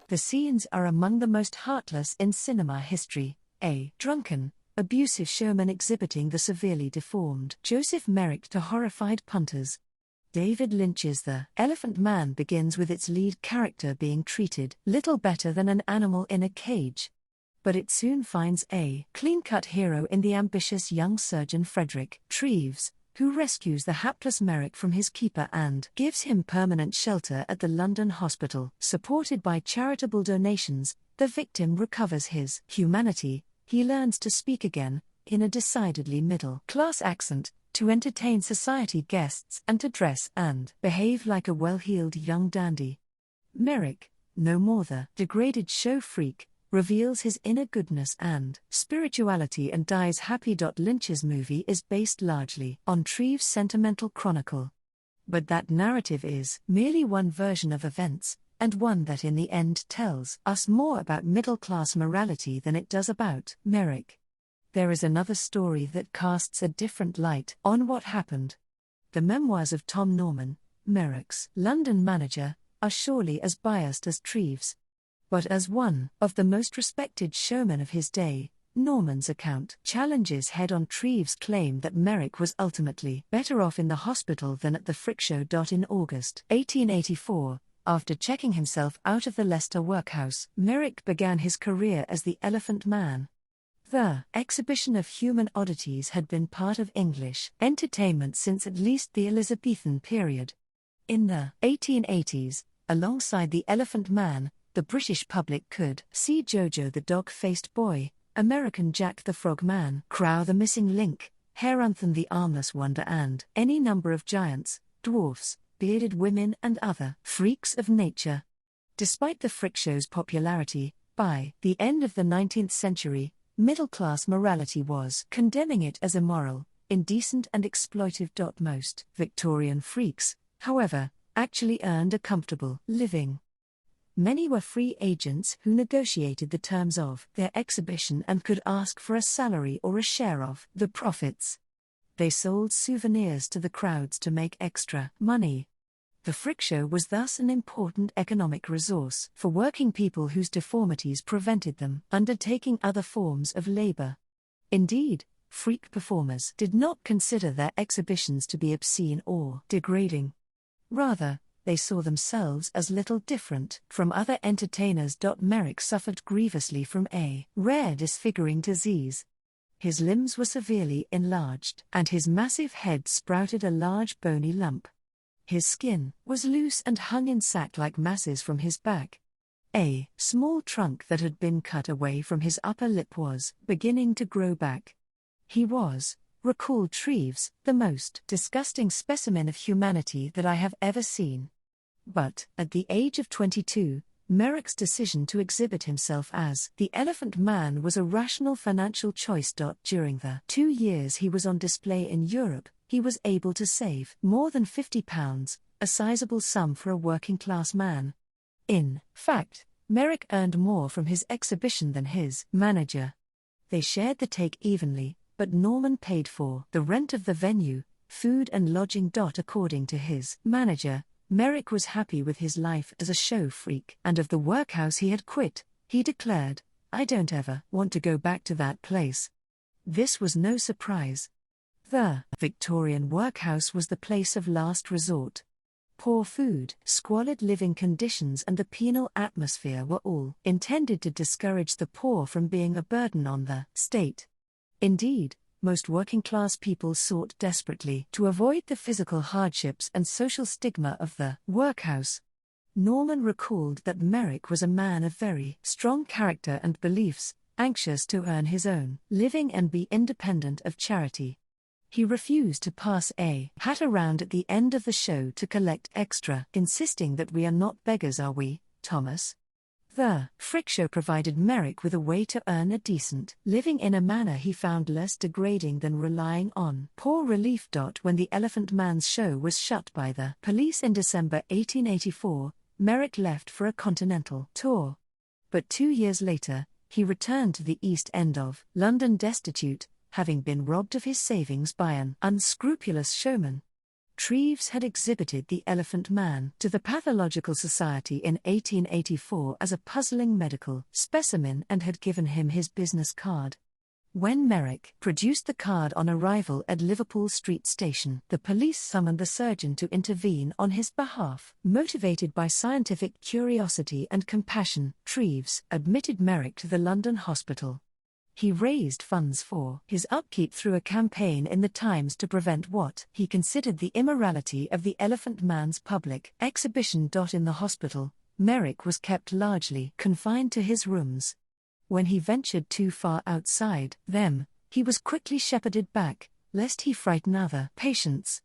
The scenes are among the most heartless in cinema history. A drunken, abusive showman exhibiting the severely deformed Joseph Merrick to horrified punters. David Lynch's The Elephant Man begins with its lead character being treated little better than an animal in a cage. But it soon finds a clean-cut hero in the ambitious young surgeon Frederick Treves, who rescues the hapless Merrick from his keeper and gives him permanent shelter at the London hospital. Supported by charitable donations, the victim recovers his humanity. He learns to speak again, in a decidedly middle-class accent, to entertain society guests and to dress and behave like a well-heeled young dandy. Merrick, no more the degraded show freak, reveals his inner goodness and spirituality and dies happy. Lynch's movie is based largely on Treves' sentimental chronicle. But that narrative is merely one version of events, and one that in the end tells us more about middle-class morality than it does about Merrick. There is another story that casts a different light on what happened. The memoirs of Tom Norman, Merrick's London manager, are surely as biased as Treves. But as one of the most respected showmen of his day, Norman's account challenges head-on Treves' claim that Merrick was ultimately better off in the hospital than at the Frick Show. In August 1884, after checking himself out of the Leicester workhouse, Merrick began his career as the Elephant Man. The exhibition of human oddities had been part of English entertainment since at least the Elizabethan period. In the 1880s, alongside the Elephant Man, the British public could see Jojo the Dog-Faced Boy, American Jack the Frog Man, Crow the Missing Link, Heranthan the Armless Wonder and any number of giants, dwarfs, bearded women and other freaks of nature. Despite the Frick Show's popularity, by the end of the 19th century, middle-class morality was condemning it as immoral, indecent and exploitive. Most Victorian freaks, however, actually earned a comfortable living. Many were free agents who negotiated the terms of their exhibition and could ask for a salary or a share of the profits. They sold souvenirs to the crowds to make extra money. The Frick Show was thus an important economic resource for working people whose deformities prevented them undertaking other forms of labor. Indeed, freak performers did not consider their exhibitions to be obscene or degrading. Rather, they saw themselves as little different from other entertainers. Merrick suffered grievously from a rare disfiguring disease. His limbs were severely enlarged, and his massive head sprouted a large bony lump. His skin was loose and hung in sack-like masses from his back. A small trunk that had been cut away from his upper lip was beginning to grow back. He was, recalled Treves, the most disgusting specimen of humanity that I have ever seen. But, at the age of 22, Merrick's decision to exhibit himself as the Elephant Man was a rational financial choice. During the 2 years he was on display in Europe, he was able to save more than £50, a sizable sum for a working-class man. In fact, Merrick earned more from his exhibition than his manager. They shared the take evenly, but Norman paid for the rent of the venue, food and lodging. According to his manager, Merrick was happy with his life as a show freak, and of the workhouse he had quit, he declared, "I don't ever want to go back to that place." This was no surprise. The Victorian workhouse was the place of last resort. Poor food, squalid living conditions and the penal atmosphere were all intended to discourage the poor from being a burden on the state. Indeed, most working-class people sought desperately to avoid the physical hardships and social stigma of the workhouse. Norman recalled that Merrick was a man of very strong character and beliefs, anxious to earn his own living and be independent of charity. He refused to pass a hat around at the end of the show to collect extra, insisting that "We are not beggars, are we, Thomas?" The Frick Show provided Merrick with a way to earn a decent living in a manner he found less degrading than relying on poor relief. When the Elephant Man's show was shut by the police in December 1884, Merrick left for a continental tour. But 2 years later, he returned to the East End of London destitute, having been robbed of his savings by an unscrupulous showman. Treves had exhibited the Elephant Man to the Pathological Society in 1884 as a puzzling medical specimen and had given him his business card. When Merrick produced the card on arrival at Liverpool Street Station, the police summoned the surgeon to intervene on his behalf. Motivated by scientific curiosity and compassion, Treves admitted Merrick to the London hospital. He raised funds for his upkeep through a campaign in the Times to prevent what he considered the immorality of the Elephant Man's public exhibition. In the hospital, Merrick was kept largely confined to his rooms. When he ventured too far outside them, he was quickly shepherded back, lest he frighten other patients.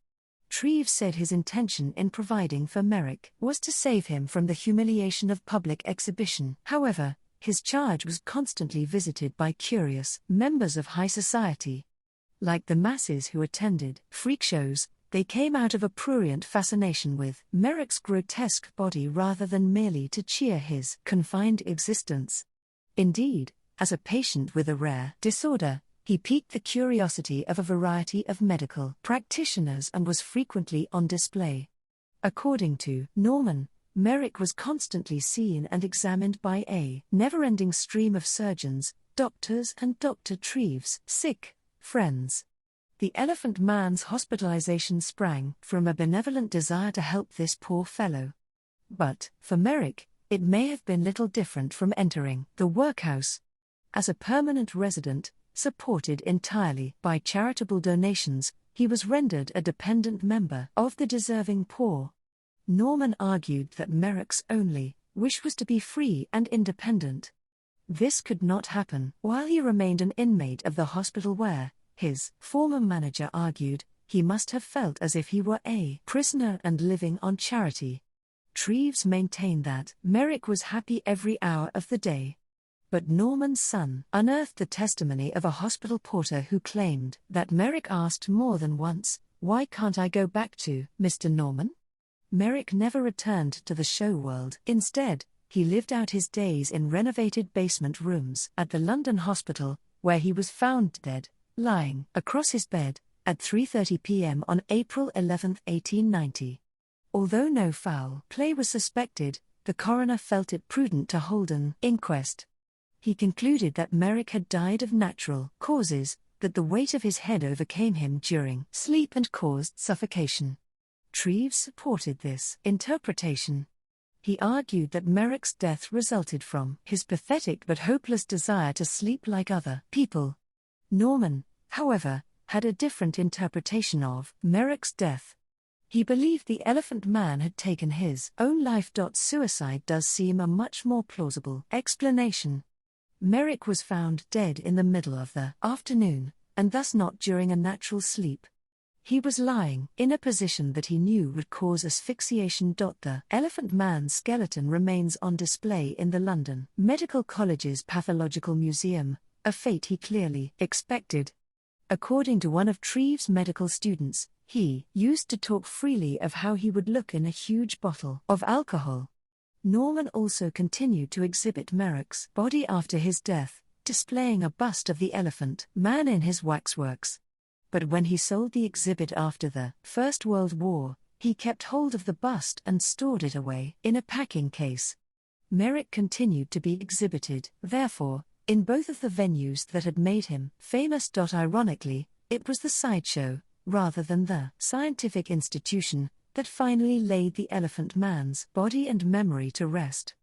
Treves said his intention in providing for Merrick was to save him from the humiliation of public exhibition. However, his charge was constantly visited by curious members of high society. Like the masses who attended freak shows, they came out of a prurient fascination with Merrick's grotesque body rather than merely to cheer his confined existence. Indeed, as a patient with a rare disorder, he piqued the curiosity of a variety of medical practitioners and was frequently on display. According to Norman, Merrick was constantly seen and examined by a never-ending stream of surgeons, doctors and Dr. Treves' sick friends. The Elephant Man's hospitalization sprang from a benevolent desire to help this poor fellow. But, for Merrick, it may have been little different from entering the workhouse. As a permanent resident, supported entirely by charitable donations, he was rendered a dependent member of the deserving poor. Norman argued that Merrick's only wish was to be free and independent. This could not happen while he remained an inmate of the hospital where, his former manager argued, he must have felt as if he were a prisoner and living on charity. Treves maintained that Merrick was happy every hour of the day. But Norman's son unearthed the testimony of a hospital porter who claimed that Merrick asked more than once, "Why can't I go back to Mr. Norman?" Merrick never returned to the show world. Instead, he lived out his days in renovated basement rooms at the London hospital, where he was found dead, lying across his bed, at 3:30 p.m. on April 11, 1890. Although no foul play was suspected, the coroner felt it prudent to hold an inquest. He concluded that Merrick had died of natural causes, that the weight of his head overcame him during sleep and caused suffocation. Treves supported this interpretation. He argued that Merrick's death resulted from his pathetic but hopeless desire to sleep like other people. Norman, however, had a different interpretation of Merrick's death. He believed the Elephant Man had taken his own life. Suicide does seem a much more plausible explanation. Merrick was found dead in the middle of the afternoon, and thus not during a natural sleep. He was lying in a position that he knew would cause asphyxiation. The Elephant Man's skeleton remains on display in the London Medical College's Pathological Museum, a fate he clearly expected. According to one of Treves' medical students, he used to talk freely of how he would look in a huge bottle of alcohol. Norman also continued to exhibit Merrick's body after his death, displaying a bust of the Elephant Man in his waxworks. But when he sold the exhibit after the First World War, he kept hold of the bust and stored it away in a packing case. Merrick continued to be exhibited, therefore, in both of the venues that had made him famous. Ironically, it was the sideshow, rather than the scientific institution, that finally laid the Elephant Man's body and memory to rest.